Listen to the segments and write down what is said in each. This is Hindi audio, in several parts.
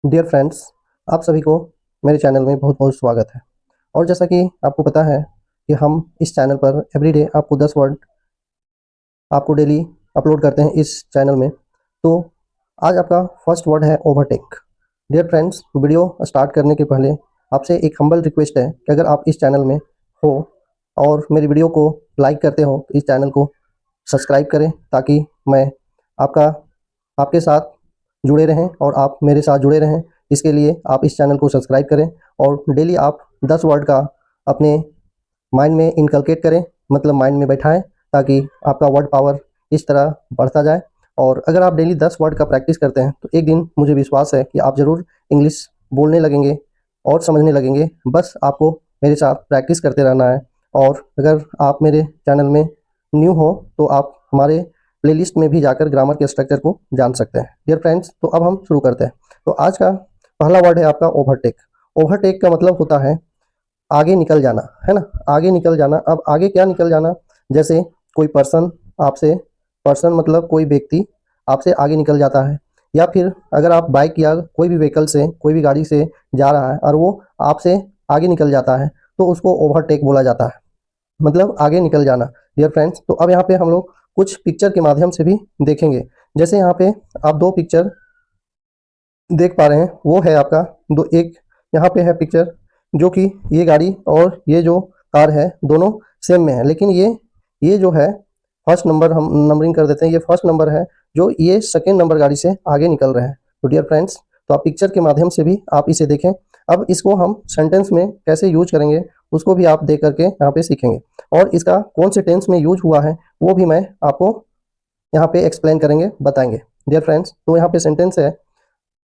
डियर फ्रेंड्स, आप सभी को मेरे चैनल में बहुत बहुत स्वागत है। और जैसा कि आपको पता है कि हम इस चैनल पर एवरीडे आपको 10 वर्ड आपको डेली अपलोड करते हैं इस चैनल में। तो आज आपका फर्स्ट वर्ड है overtake. Dear friends, video start करने के पहले आपसे एक हम्बल रिक्वेस्ट है कि अगर आप इस चैनल में हो और मेरी वीडियो को लाइक करते हो तो इस चैनल को सब्सक्राइब करें, ताकि मैं आपका आपके साथ जुड़े रहें और आप मेरे साथ जुड़े रहें। इसके लिए आप इस चैनल को सब्सक्राइब करें और डेली आप 10 वर्ड का अपने माइंड में इनकलकेट करें, मतलब माइंड में बैठाएं, ताकि आपका वर्ड पावर इस तरह बढ़ता जाए। और अगर आप डेली 10 वर्ड का प्रैक्टिस करते हैं तो एक दिन मुझे विश्वास है कि आप ज़रूर इंग्लिश बोलने लगेंगे और समझने लगेंगे। बस आपको मेरे साथ प्रैक्टिस करते रहना है। और अगर आप मेरे चैनल में न्यू हो तो आप हमारे प्लेलिस्ट में भी जाकर ग्रामर के स्ट्रक्चर को जान सकते हैं। डियर फ्रेंड्स, तो अब हम शुरू करते हैं। तो आज का पहला वर्ड है आपका ओवरटेक। ओवरटेक का मतलब होता है आगे निकल जाना, है ना। आगे निकल जाना। अब आगे क्या निकल जाना? जैसे कोई पर्सन आपसे, पर्सन मतलब कोई व्यक्ति आपसे आगे निकल जाता है, या फिर अगर आप बाइक या कोई भी व्हीकल से, कोई भी गाड़ी से जा रहा है और वो आपसे आगे निकल जाता है तो उसको ओवरटेक बोला जाता है, मतलब आगे निकल जाना। डियर फ्रेंड्स, तो अब यहाँ पे हम लोग कुछ पिक्चर के माध्यम से भी देखेंगे। जैसे यहाँ पे आप दो पिक्चर देख पा रहे हैं, वो है आपका दो, एक यहाँ पे है पिक्चर जो कि ये गाड़ी और ये जो कार है दोनों सेम में है, लेकिन ये जो है फर्स्ट नंबर, हम नंबरिंग कर देते हैं, ये फर्स्ट नंबर है, जो ये सेकेंड नंबर गाड़ी से आगे निकल रहे हैं। तो डियर फ्रेंड्स, तो आप पिक्चर के माध्यम से भी आप इसे देखें। अब इसको हम सेंटेंस में कैसे यूज करेंगे उसको भी आप देख करके यहाँ पे सीखेंगे, और इसका कौन से टेंस में यूज हुआ है वो भी मैं आपको यहाँ पे एक्सप्लेन करेंगे, बताएंगे। डियर फ्रेंड्स, तो यहाँ पे सेंटेंस है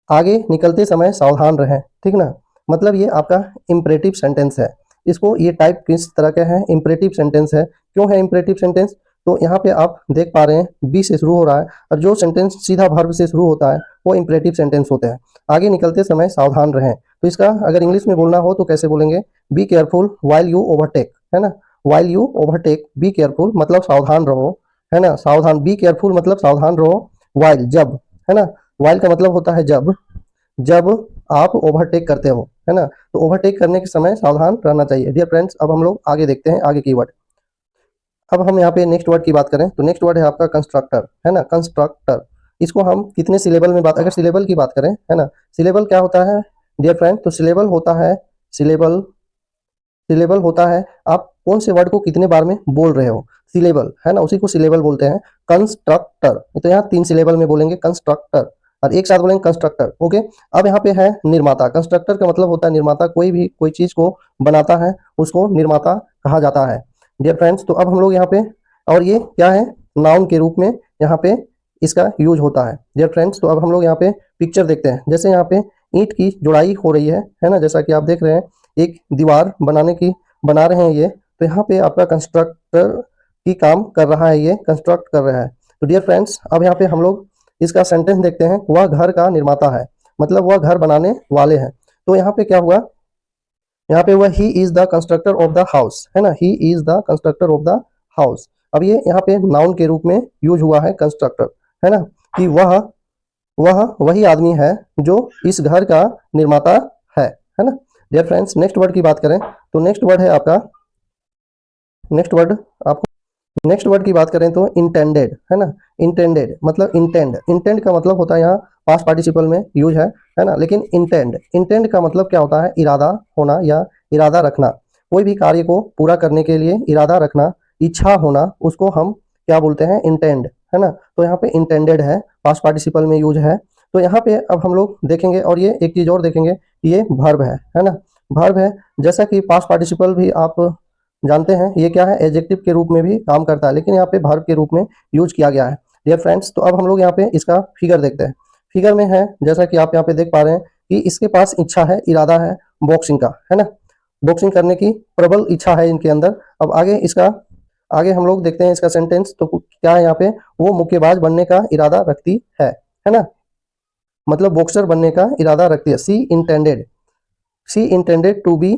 आगे निकलते समय सावधान रहें, ठीक ना। मतलब ये आपका इम्परेटिव सेंटेंस है। इसको ये टाइप किस तरह का है? इम्परेटिव सेंटेंस है। क्यों है इम्परेटिव सेंटेंस? तो यहाँ पे आप देख पा रहे हैं बी से शुरू हो रहा है, और जो सेंटेंस सीधा वर्ब से शुरू होता है वो इम्परेटिव सेंटेंस होते हैं। आगे निकलते समय सावधान रहें, तो इसका अगर इंग्लिश में बोलना हो तो कैसे बोलेंगे? Be careful while you overtake, है ना। While you overtake, be careful मतलब सावधान रहो, है ना। सावधान, बी केयरफुल मतलब सावधान रहो, वाइल जब, है ना। वाइल का मतलब होता है जब, जब आप ओवरटेक करते हो, है ना। तो ओवरटेक करने के समय सावधान रहना चाहिए। डियर फ्रेंड्स, अब हम लोग आगे देखते हैं आगे की वर्ड। अब हम यहाँ पे नेक्स्ट वर्ड की बात करें तो नेक्स्ट वर्ड है आपका कंस्ट्रक्टर, है ना। कंस्ट्रक्टर, इसको हम कितने सिलेबल में बात, अगर सिलेबल की बात करें, है ना। सिलेबल क्या होता है डियर फ्रेंड? तो सिलेबल होता है, सिलेबल, सिलेबल होता है आप कौन से वर्ड को कितने बार में बोल रहे हो, सिलेबल, है ना, उसी को सिलेबल बोलते हैं। कंस्ट्रक्टर, तो यहाँ 3 सिलेबल में बोलेंगे कंस्ट्रक्टर, और एक साथ बोलेंगे कंस्ट्रक्टर। ओके। अब यहाँ पे है निर्माता। कंस्ट्रक्टर का मतलब होता है निर्माता, कोई भी कोई चीज को बनाता है उसको निर्माता कहा जाता है। डियर फ्रेंड्स, तो अब हम लोग यहाँ पे, और ये क्या है? नाउन के रूप में यहाँ पे इसका यूज होता है। डियर फ्रेंड्स, तो अब हम लोग यहाँ पे पिक्चर देखते हैं। जैसे यहाँ पे ईंट की जुड़ाई हो रही है ना, जैसा कि आप देख रहे हैं एक दीवार बनाने की बना रहे हैं ये, तो यहाँ पे आपका कंस्ट्रक्टर की काम कर रहा है, ये कंस्ट्रक्ट कर रहा है। तो डियर फ्रेंड्स, अब यहाँ पे हम लोग इसका सेंटेंस देखते हैं। वह घर का निर्माता है, मतलब वह घर बनाने वाले हैं। तो यहाँ पे क्या हुआ? यहाँ पे हुआ he is the constructor of the house, है ना। He is the constructor of the house. अब ये यहाँ पे नाउन के रूप में यूज हुआ है कंस्ट्रक्टर, है ना, कि वह वही आदमी है जो इस घर का निर्माता है ना। डियर फ्रेंड्स, नेक्स्ट वर्ड की बात करें तो नेक्स्ट वर्ड है आपका, नेक्स्ट वर्ड आपको, नेक्स्ट वर्ड की बात करें तो इंटेंडेड, है ना। इंटेंडेड मतलब इंटेंड, इंटेंड का मतलब होता है यहाँ पास्ट पार्टिसिपल में यूज है ना। लेकिन इंटेंड, इंटेंड का मतलब क्या होता है? इरादा होना या इरादा रखना। कोई भी कार्य को पूरा करने के लिए इरादा रखना, इच्छा होना, उसको हम क्या बोलते हैं? इंटेंड, है ना। तो यहाँ पे इंटेंडेड है, पास्ट पार्टिसिपल में यूज है। तो यहाँ पे अब हम लोग देखेंगे, और ये एक चीज और देखेंगे, ये वर्ब है ना। वर्ब है, जैसा कि पास्ट पार्टिसिपल भी आप जानते हैं ये क्या है? एडजेक्टिव के रूप में भी काम करता है, लेकिन यहाँ पे वर्ब के रूप में यूज किया गया है। डियर फ्रेंड्स, तो अब हम लोग यहाँ पे इसका फिगर देखते हैं। फिगर में है, जैसा कि आप यहाँ पे देख पा रहे हैं कि इसके पास इच्छा है, इरादा है बॉक्सिंग का, है ना। बॉक्सिंग करने की प्रबल इच्छा है इनके अंदर। अब आगे इसका, आगे हम लोग देखते हैं इसका सेंटेंस। तो क्या है यहाँ पे? वो मुक्केबाज बनने का इरादा रखती है ना। मतलब बॉक्सर बनने का इरादा रखती है। She intended to be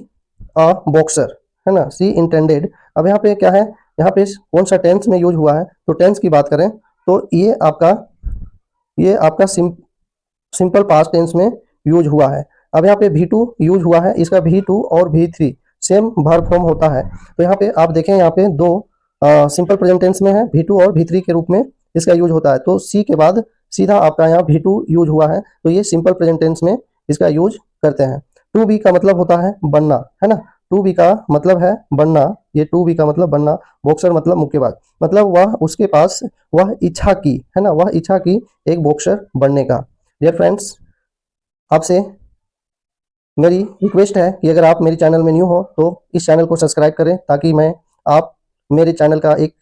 a boxer, है ना। She intended. अब यहाँ पे क्या है? यहाँ पे कौन सा टेंस में यूज हुआ है? तो टेंस की बात करें तो ये आपका सिंपल पास्ट टेंस में यूज हुआ है। अब यहाँ पे V2 यूज हुआ है, इसका V2 और V3 सेम वर्ब फॉर्म होता है। तो यहाँ पे आप देखें, यहाँ पे दो सिंपल प्रेजेंट टेंस में है, V2 और V3 के रूप में इसका यूज होता है। तो सी के बाद सीधा आपका यहाँ V2 यूज हुआ है, तो ये सिंपल प्रेजेंट टेंस में इसका यूज करते हैं। टू बी का मतलब होता है बनना, है ना। टू बी का मतलब है बनना, ये टू बी का मतलब बनना, बॉक्सर मतलब मुक्केबाज, मतलब वह उसके पास वह इच्छा की, है ना, वह इच्छा की एक बॉक्सर बनने का। डियर फ्रेंड्स, आपसे मेरी रिक्वेस्ट है कि अगर आप मेरे चैनल में न्यू हो तो इस चैनल को सब्सक्राइब करें, ताकि मैं आप मेरे चैनल का एक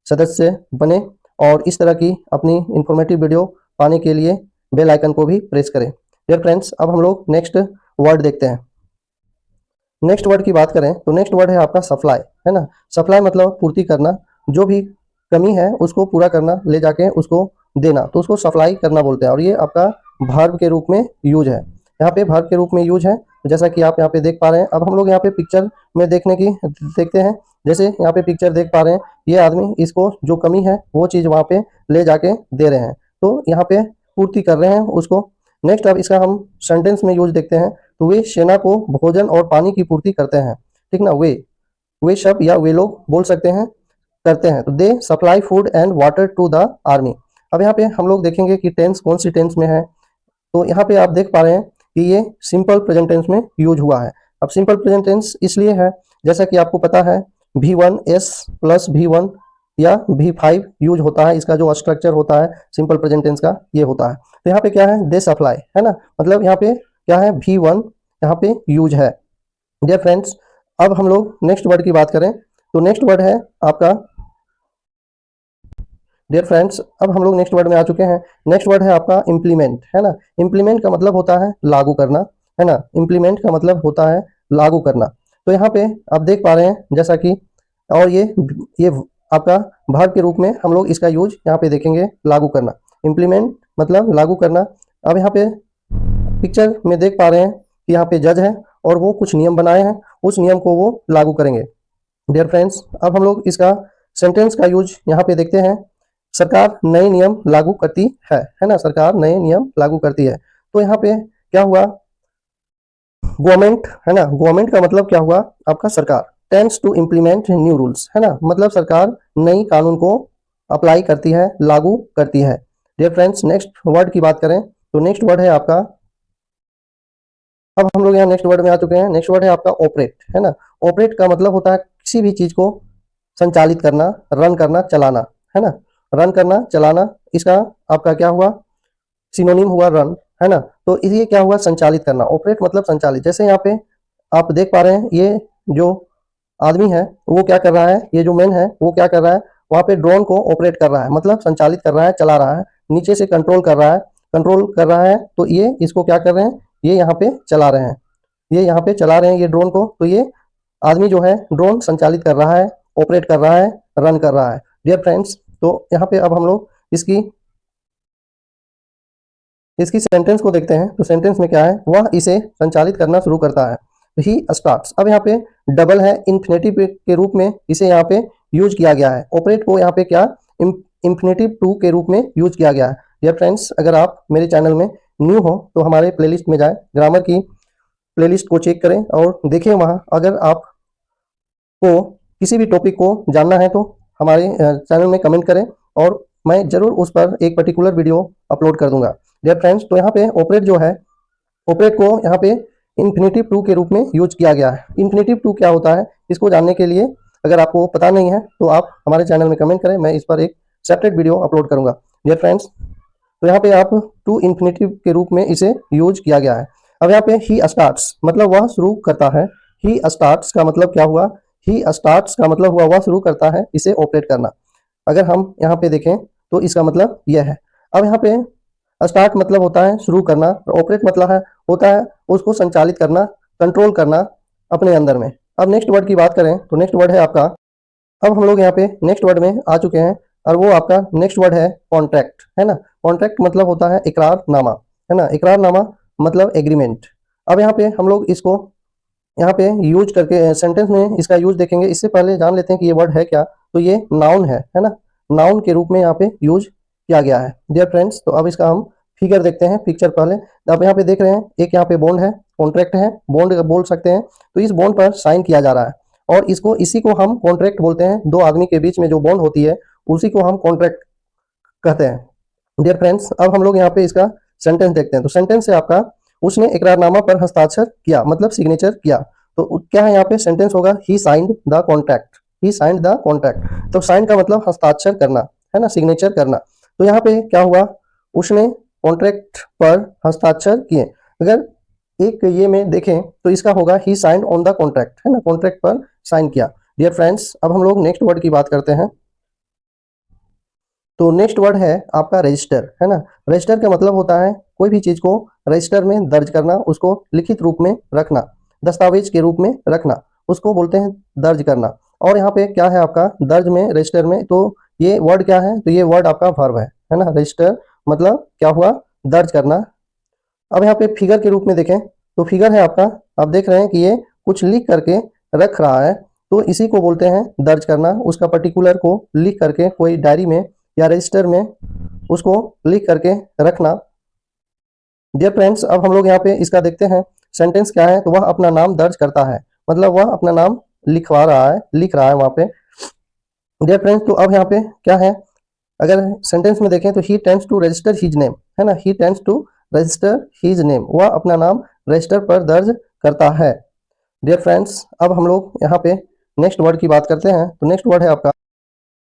सदस्य बने, और इस तरह की अपनी इंफॉर्मेटिव वीडियो पाने के लिए बेल आइकन को भी प्रेस करें। डियर फ्रेंड्स, अब हम लोग नेक्स्ट वर्ड देखते हैं। नेक्स्ट वर्ड की बात करें तो नेक्स्ट वर्ड है आपका सप्लाई, है ना। सप्लाई मतलब पूर्ति करना, जो भी कमी है उसको पूरा करना, ले जाके उसको देना, तो उसको सप्लाई करना बोलते हैं। और ये आपका वर्ब के रूप में यूज है, यहाँ पे वर्ब के रूप में यूज है, जैसा कि आप यहाँ पे देख पा रहे हैं। अब हम लोग यहाँ पे पिक्चर में देखते हैं। जैसे यहाँ पे पिक्चर देख पा रहे हैं, ये आदमी इसको जो कमी है वो चीज़ वहाँ पे ले जाके दे रहे हैं, तो यहाँ पे पूर्ति कर रहे हैं उसको। नेक्स्ट अब इसका हम सेंटेंस में यूज देखते हैं। तो वे सेना को भोजन और पानी की पूर्ति करते हैं, ठीक ना। वे शब्द या वे लोग बोल सकते हैं करते हैं, तो they supply food and water to the army. अब यहाँ पे हम लोग देखेंगे कि टेंस कौन सी टेंस में है। तो यहाँ पे आप देख पा रहे हैं कि ये सिंपल प्रेजेंट टेंस में यूज हुआ है। अब सिंपल प्रेजेंट टेंस इसलिए है, जैसा कि आपको पता है V1S प्लस V1 या V5 यूज होता है, इसका जो स्ट्रक्चर होता है सिंपल प्रेजेंट टेंस का ये होता है। तो यहाँ पे क्या है, दे सप्लाई, है ना, मतलब यहाँ पे क्या है, V1 यहाँ पे यूज है। डियर फ्रेंड्स, अब हम लोग नेक्स्ट वर्ड की बात करें तो नेक्स्ट वर्ड है आपका, डियर फ्रेंड्स, अब हम लोग नेक्स्ट वर्ड में आ चुके हैं। नेक्स्ट वर्ड है आपका इम्प्लीमेंट, है ना। इम्प्लीमेंट का मतलब होता है लागू करना, है ना। इम्प्लीमेंट का मतलब होता है लागू करना। तो यहाँ पे आप देख पा रहे हैं जैसा कि, और ये आपका वर्ब के रूप में हम लोग इसका यूज यहाँ पे देखेंगे, लागू करना। इम्प्लीमेंट मतलब लागू करना। अब यहाँ पे पिक्चर में देख पा रहे हैं कि यहाँ पे जज है और वो कुछ नियम बनाए हैं, उस नियम को वो लागू करेंगे। डियर फ्रेंड्स, अब हम लोग इसका सेंटेंस का यूज यहाँ पे देखते हैं। सरकार नए नियम लागू करती है ना, सरकार नए नियम लागू करती है। तो यहाँ पे क्या हुआ, गवर्नमेंट, है ना। गवर्नमेंट का मतलब क्या हुआ, आपका सरकार tends to implement new rules, है ना, मतलब सरकार नई कानून को अप्लाई करती है, लागू करती है। डियर फ्रेंड्स, नेक्स्ट वर्ड की बात करें तो नेक्स्ट वर्ड है आपका, अब हम लोग यहाँ नेक्स्ट वर्ड में आ चुके हैं। नेक्स्ट वर्ड है आपका ऑपरेट, है ना। ऑपरेट का मतलब होता है किसी भी चीज को संचालित करना, रन करना, चलाना, है ना। रन करना, चलाना, इसका आपका क्या हुआ, सिनोनिम हुआ रन, है ना। तो ये क्या हुआ, संचालित करना। ऑपरेट मतलब संचालित। जैसे यहाँ पे आप देख पा रहे हैं, ये जो आदमी है वो क्या कर रहा है, ये जो मैन है वो क्या कर रहा है, वहाँ पे ड्रोन को ऑपरेट कर रहा है, मतलब संचालित कर रहा है, चला रहा है, नीचे से कंट्रोल कर रहा है, कंट्रोल कर रहा है। तो ये इसको क्या कर रहे हैं, ये यहाँ पे चला रहे हैं, ये यहाँ पे चला रहे हैं ये ड्रोन को। तो ये आदमी जो है ड्रोन संचालित कर रहा है, ऑपरेट कर रहा है, रन कर रहा है। डियर फ्रेंड्स, तो यहाँ पे अब हम लोग इसकी सेंटेंस को देखते हैं। तो सेंटेंस में क्या है, वह इसे संचालित करना शुरू करता है, ही स्टार्ट्स। अब यहाँ पे डबल है, इन्फिनेटिव के रूप में इसे यहाँ पे यूज किया गया है। ऑपरेट को यहाँ पे क्या, इन्फिनेटिव टू के रूप में यूज किया गया है। डियर फ्रेंड्स, अगर आप मेरे चैनल में न्यू हो तो हमारे प्लेलिस्ट में जाएं, ग्रामर की प्लेलिस्ट को चेक करें और देखें वहाँ। अगर आपको किसी भी टॉपिक को जानना है तो हमारे चैनल में कमेंट करें और मैं जरूर उस पर एक पर्टिकुलर वीडियो अपलोड कर दूंगा। डियर फ्रेंड्स, तो यहाँ पे ऑपरेट जो है, ऑपरेट को यहाँ पे इन्फिनेटिव टू के रूप में यूज किया गया है। इन्फिनेटिव टू क्या होता है, इसको जानने के लिए अगर आपको पता नहीं है तो आप हमारे चैनल में कमेंट करें, मैं इस पर एक सेपरेट वीडियो अपलोड करूंगा। डियर फ्रेंड्स, तो यहाँ पे आप टू इन्फिनेटिव के रूप में इसे यूज किया गया है। अब यहाँ पे ही स्टार्ट्स मतलब वह शुरू करता है, ही स्टार्ट्स का मतलब क्या हुआ, ही स्टार्ट्स का मतलब हुआ वह शुरू करता है इसे ऑपरेट करना। अगर हम यहाँ पे देखें तो इसका मतलब यह है। अब यहाँ पे स्टार्ट मतलब होता है शुरू करना, ऑपरेट मतलब होता है उसको संचालित करना, कंट्रोल करना अपने अंदर में। अब नेक्स्ट वर्ड की बात करें तो नेक्स्ट वर्ड है आपका, अब हम लोग यहाँ पे नेक्स्ट वर्ड में आ चुके हैं और वो आपका नेक्स्ट वर्ड है कॉन्ट्रैक्ट, है ना। कॉन्ट्रैक्ट मतलब होता है इकरारनामा, है ना। इकरारनामा मतलब एग्रीमेंट। अब यहाँ पे हम लोग इसको यहाँ पे यूज करके सेंटेंस में इसका यूज देखेंगे। इससे पहले जान लेते हैं कि ये वर्ड है क्या। तो ये नाउन है ना। नाउन के रूप में यहाँ पे यूज किया गया है। डियर फ्रेंड्स, तो अब इसका हम फिगर देखते हैं, पिक्चर पहले। तो आप यहाँ पे देख रहे हैं, एक यहाँ पे बॉन्ड है, कॉन्ट्रैक्ट है, बॉन्ड बोल सकते हैं। तो इस बॉन्ड पर साइन किया जा रहा है और इसी को हम कॉन्ट्रैक्ट बोलते हैं। दो आदमी के बीच में जो बॉन्ड होती है उसी को हम कॉन्ट्रैक्ट कहते हैं। डियर फ्रेंड्स, अब हम लोग यहाँ पे इसका सेंटेंस देखते हैं। तो सेंटेंस है आपका, उसने इकरारनामा पर हस्ताक्षर किया, मतलब सिग्नेचर किया। तो क्या है यहाँ पे सेंटेंस होगा, he signed the contract, he signed the contract. तो साइन का मतलब हस्ताक्षर करना है ना, सिग्नेचर करना। तो यहाँ पे क्या हुआ, उसने कॉन्ट्रैक्ट पर हस्ताक्षर किए। अगर एक ये में देखें तो इसका होगा he signed on the contract, है ना, कॉन्ट्रैक्ट पर साइन किया। डियर फ्रेंड्स, अब हम लोग नेक्स्ट वर्ड की बात करते हैं। तो नेक्स्ट वर्ड है आपका रजिस्टर, है ना। रजिस्टर का मतलब होता है कोई भी चीज को रजिस्टर में दर्ज करना, उसको लिखित रूप में रखना, दस्तावेज के रूप में रखना, उसको बोलते हैं दर्ज करना। और यहाँ पे क्या है आपका दर्ज में, रजिस्टर में, तो ये वर्ड क्या है, तो ये वर्ड आपका वर्ब है ना। रजिस्टर मतलब क्या हुआ, दर्ज करना। अब यहाँ पे फिगर के रूप में देखें तो फिगर है आपका, आप देख रहे हैं कि ये कुछ लिख करके रख रहा है, तो इसी को बोलते हैं दर्ज करना। उसका पर्टिकुलर को लिख करके कोई डायरी में या रजिस्टर में उसको लिख करके रखना। डियर फ्रेंड्स, अब हम लोग यहाँ पे इसका देखते हैं सेंटेंस क्या है। तो वह अपना नाम दर्ज करता है, मतलब वह अपना नाम लिखवा रहा है, लिख रहा है वहाँ पे। डियर फ्रेंड्स, तो अब यहाँ पे क्या है, अगर सेंटेंस में देखें तो he tends to register his name, है ना, he tends to register his name, वह अपना नाम रजिस्टर पर दर्ज करता है। डियर फ्रेंड्स, अब हम लोग यहाँ पे नेक्स्ट वर्ड की बात करते हैं। तो नेक्स्ट वर्ड है आपका,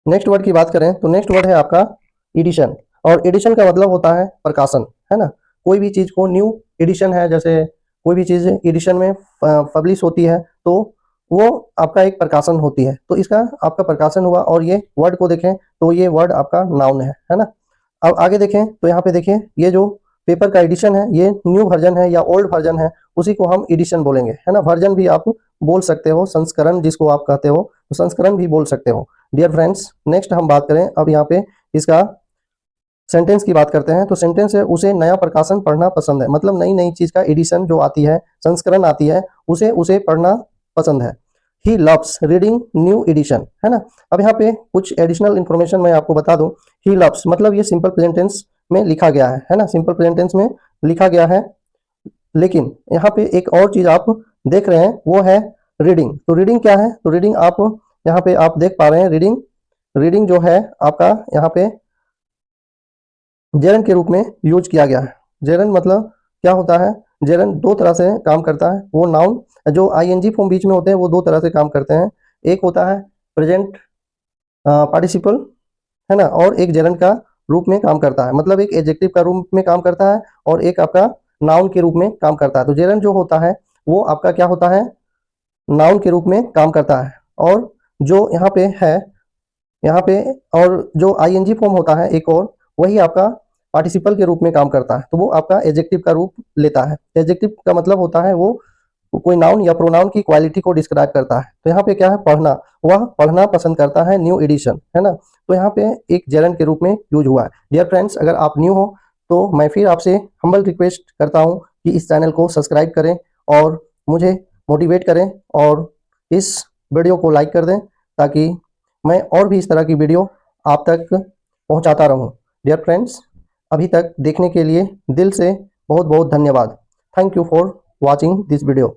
नेक्स्ट वर्ड की बात करें तो नेक्स्ट वर्ड है आपका एडिशन। और एडिशन का मतलब होता है प्रकाशन, है ना। कोई भी चीज को न्यू एडिशन है, जैसे कोई भी चीज एडिशन में पब्लिश होती है तो वो आपका एक प्रकाशन होती है। तो इसका आपका प्रकाशन हुआ। और ये वर्ड को देखें तो ये वर्ड आपका नाउन है ना। अब आगे देखें तो यहाँ पे देखिए, ये जो पेपर का एडिशन है, ये न्यू वर्जन है या ओल्ड वर्जन है, उसी को हम एडिशन बोलेंगे, है ना। वर्जन भी आप बोल सकते हो, संस्करण जिसको आप कहते हो, तो संस्करण भी बोल सकते हो। डियर फ्रेंड्स, नेक्स्ट हम बात करें अब यहाँ पे इसका सेंटेंस की बात करते हैं। तो सेंटेंस है, उसे नया प्रकाशन पढ़ना पसंद है, मतलब नई नई चीज का एडिशन जो आती है, संस्करण आती है, उसे उसे पढ़ना पसंद है। He loves reading new edition, है ना। अब यहाँ पे कुछ एडिशनल इन्फॉर्मेशन मैं आपको बता दूं। ही लव्स मतलब ये सिंपल प्रेजेंट टेंस में लिखा गया है ना, सिंपल प्रेजेंट टेंस में लिखा गया है। लेकिन यहाँ पे एक और चीज आप देख रहे हैं, वो है रीडिंग। तो रीडिंग क्या है, तो रीडिंग आप यहाँ पे आप देख पा रहे हैं, रीडिंग, रीडिंग जो है आपका यहाँ पे जेरन के रूप में यूज किया गया है। जेरन मतलब क्या होता है, जेरन दो तरह से काम करता है। वो नाउन जो आईएनजी फॉर्म बीच में होते हैं वो दो तरह से काम करते हैं। एक होता है प्रेजेंट पार्टिसिपल, है ना, और एक जेरन का रूप में काम करता है, मतलब एक एडजेक्टिव का रूप में काम करता है और एक आपका नाउन के रूप में काम करता है। तो जेरन जो होता है वो आपका क्या होता है, नाउन के रूप में काम करता है। और जो यहाँ पे है, यहाँ पे और जो आईएनजी फॉर्म होता है एक और, वही आपका पार्टिसिपल के रूप में काम करता है। तो वो आपका एडजेक्टिव का रूप लेता है। एडजेक्टिव का मतलब होता है वो कोई नाउन या प्रोनाउन की क्वालिटी को डिस्क्राइब करता है। तो यहाँ पे क्या है, पढ़ना, वह पढ़ना पसंद करता है, न्यू एडिशन, है ना। तो यहाँ पे एक जेरंड के रूप में यूज हुआ है। डियर फ्रेंड्स, अगर आप न्यू हो तो मैं फिर आपसे हम्बल रिक्वेस्ट करता हूँ कि इस चैनल को सब्सक्राइब करें और मुझे मोटिवेट करें और इस वीडियो को लाइक कर दें, ताकि मैं और भी इस तरह की वीडियो आप तक पहुंचाता रहूं। डियर फ्रेंड्स, अभी तक देखने के लिए दिल से बहुत बहुत धन्यवाद। Thank you for watching this video.